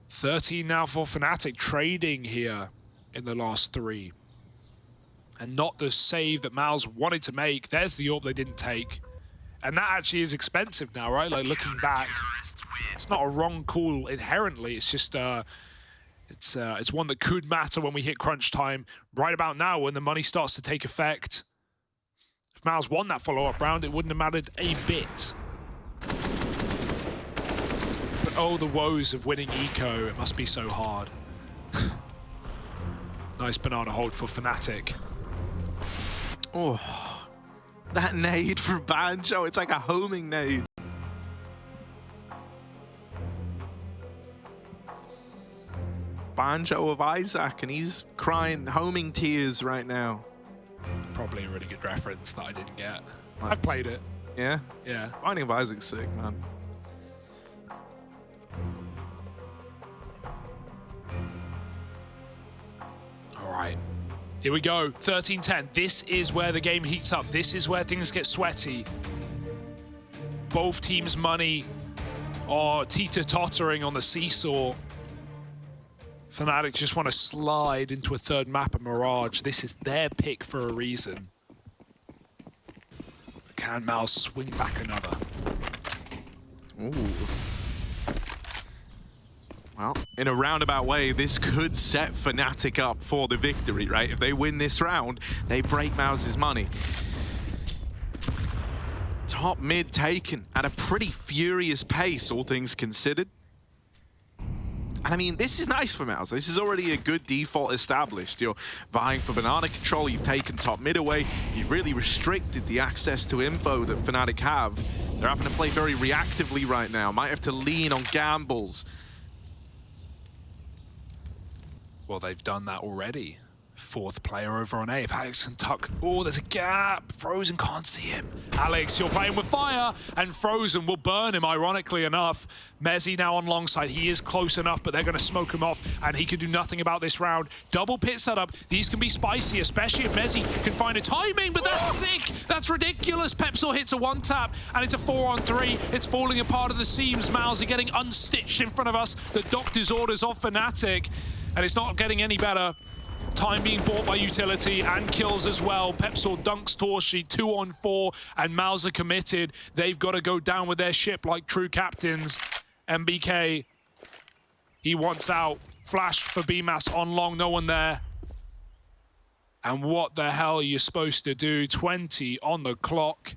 13 now for fnatic, trading here in the last 3. And not the save that MOUZ wanted to make. There's the AWP they didn't take. And that actually is expensive now, right? Like, looking back, it's not a wrong call inherently. It's just, it's one that could matter when we hit crunch time. Right about now, when the money starts to take effect. If MOUZ won that follow-up round, it wouldn't have mattered a bit. Oh, the woes of winning eco. It must be so hard. Nice banana hold for fnatic. Oh, that nade for Banjo. It's like a homing nade. Banjo of Isaac, and he's crying homing tears right now. Probably a really good reference that I didn't get. I've played it. Yeah? Yeah. Binding of Isaac's sick, man. All right, here we go, 13-10. This is where the game heats up. This is where things get sweaty. Both teams' money are teeter-tottering on the seesaw. fnatic just want to slide into a third map at Mirage. This is their pick for a reason. Can MOUZ swing back another? Ooh. Well, in a roundabout way, this could set fnatic up for the victory, right? If they win this round, they break MOUZ's money. Top mid taken at a pretty furious pace, all things considered. And I mean, this is nice for MOUZ. This is already a good default established. You're vying for banana control, you've taken top mid away, you've really restricted the access to info that fnatic have. They're having to play very reactively right now, might have to lean on gambles. Well, they've done that already. Fourth player over on A. If Alex can tuck... Oh, there's a gap. Frozen can't see him. Alex, you're playing with fire, and Frozen will burn him, ironically enough. mezii now on long side. He is close enough, but they're going to smoke him off, and he can do nothing about this round. Double pit setup. These can be spicy, especially if mezii can find a timing, but that's sick. That's ridiculous. Pepsor hits a one-tap, and it's a 4-on-3. It's falling apart at the seams. MOUZ are getting unstitched in front of us. The doctor's orders of fnatic, and it's not getting any better. Time being bought by utility and kills as well. Pepsor dunks torzsi 2-on-4, and MOUZ are committed. They've got to go down with their ship like true captains. MBK, he wants out. Flash for Bymas on long, no one there. And what the hell are you supposed to do? 20 on the clock.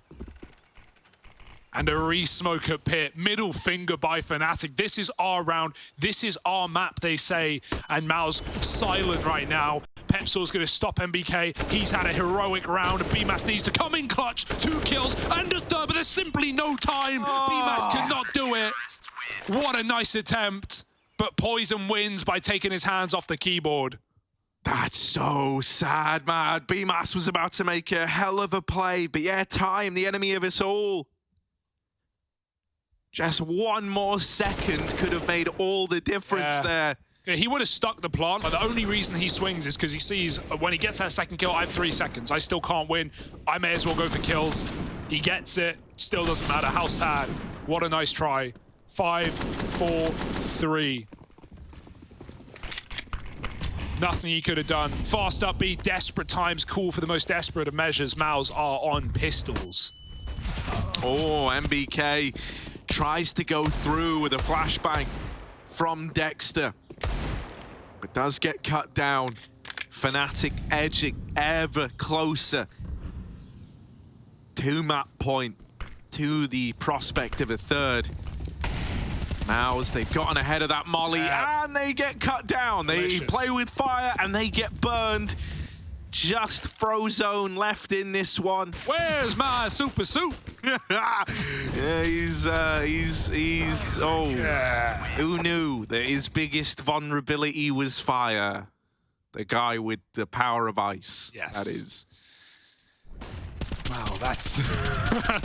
And a re-smoke at pit. Middle finger by fnatic. This is our round. This is our map, they say. And MOUZ silent right now. Pepsor's going to stop MBK. He's had a heroic round. Bymas needs to come in clutch. 2 kills and a third, but there's simply no time. Bymas cannot do it. What a nice attempt. But poizon wins by taking his hands off the keyboard. That's so sad, man. Bymas was about to make a hell of a play. But yeah, time, the enemy of us all. Just one more second could have made all the difference there. Yeah, he would have stuck the plant, but the only reason he swings is because he sees when he gets that second kill, I have 3 seconds. I still can't win. I may as well go for kills. He gets it. Still doesn't matter. How sad. What a nice try. 5, 4, 3. Nothing he could have done. Fast up B, desperate times, cool for the most desperate of measures. MOUZ are on pistols. Oh, MBK tries to go through with a flashbang from Dexter, but does get cut down. fnatic edging ever closer to map point, to the prospect of a third. MOUZ, they've gotten ahead of that molly, and they get cut down. They play with fire, and they get burned. Just Frozone left in this one. Where's my super suit? Yeah, who knew that his biggest vulnerability was fire? The guy with the power of ice. Yes. That is. Wow, that's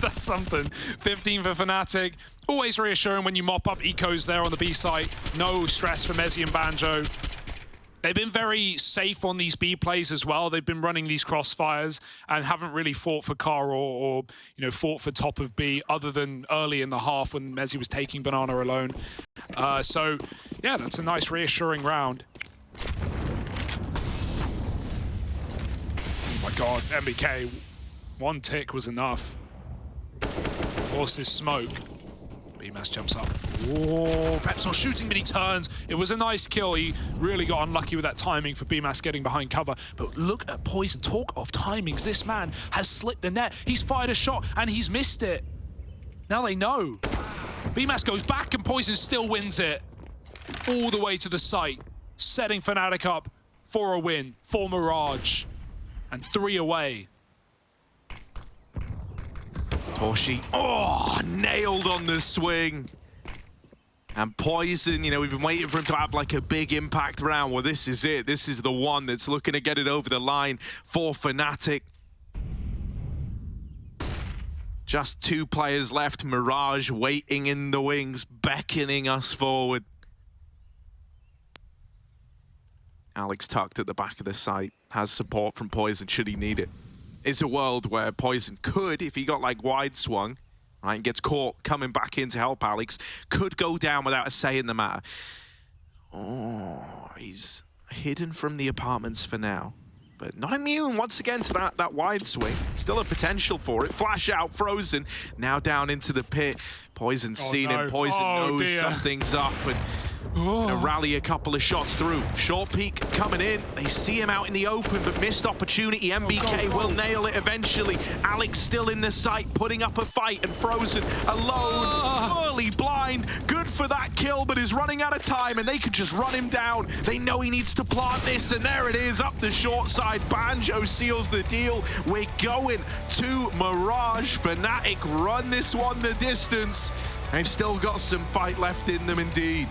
that's something. 15 for fnatic. Always reassuring when you mop up ecos there on the B site. No stress for mezii and Banjo. They've been very safe on these B plays as well. They've been running these crossfires and haven't really fought for car or you know, fought for top of B other than early in the half when mezii was taking banana alone. So yeah, that's a nice reassuring round. Oh my God, MBK, 1 tick was enough. Forced his smoke. Bymas jumps up. Oh, Pepsor shooting, but he turns. It was a nice kill. He really got unlucky with that timing for Bymas getting behind cover. But look at poizon. Talk of timings. This man has slipped the net. He's fired a shot and he's missed it. Now they know. Bymas goes back and poizon still wins it. All the way to the site. Setting fnatic up for a win, for Mirage. And 3 away. torzsi, oh, nailed on the swing. And poizon, you know, we've been waiting for him to have like a big impact round. Well, this is it. This is the one that's looking to get it over the line for fnatic. Just 2 players left. Mirage waiting in the wings, beckoning us forward. Alex tucked at the back of the site, has support from poizon should he need it. It's a world where poizon could, if he got like wide swung, right, and gets caught coming back in to help Alex, could go down without a say in the matter. Oh, he's hidden from the apartments for now. But not immune once again to that wide swing. Still a potential for it. Flash out, Frozen. Now down into the pit. Poizon's seen him. Poizon knows something's up. And gonna rally a couple of shots through. Short peek coming in. They see him out in the open, but missed opportunity. MBK will nail it eventually. Alex still in the sight, putting up a fight, and Frozen alone, fully blind. Good for that kill, but is running out of time, and they could just run him down. They know he needs to plant this, and there it is, up the short side. Banjo seals the deal. We're going to Mirage. fnatic run this one the distance. They've still got some fight left in them indeed.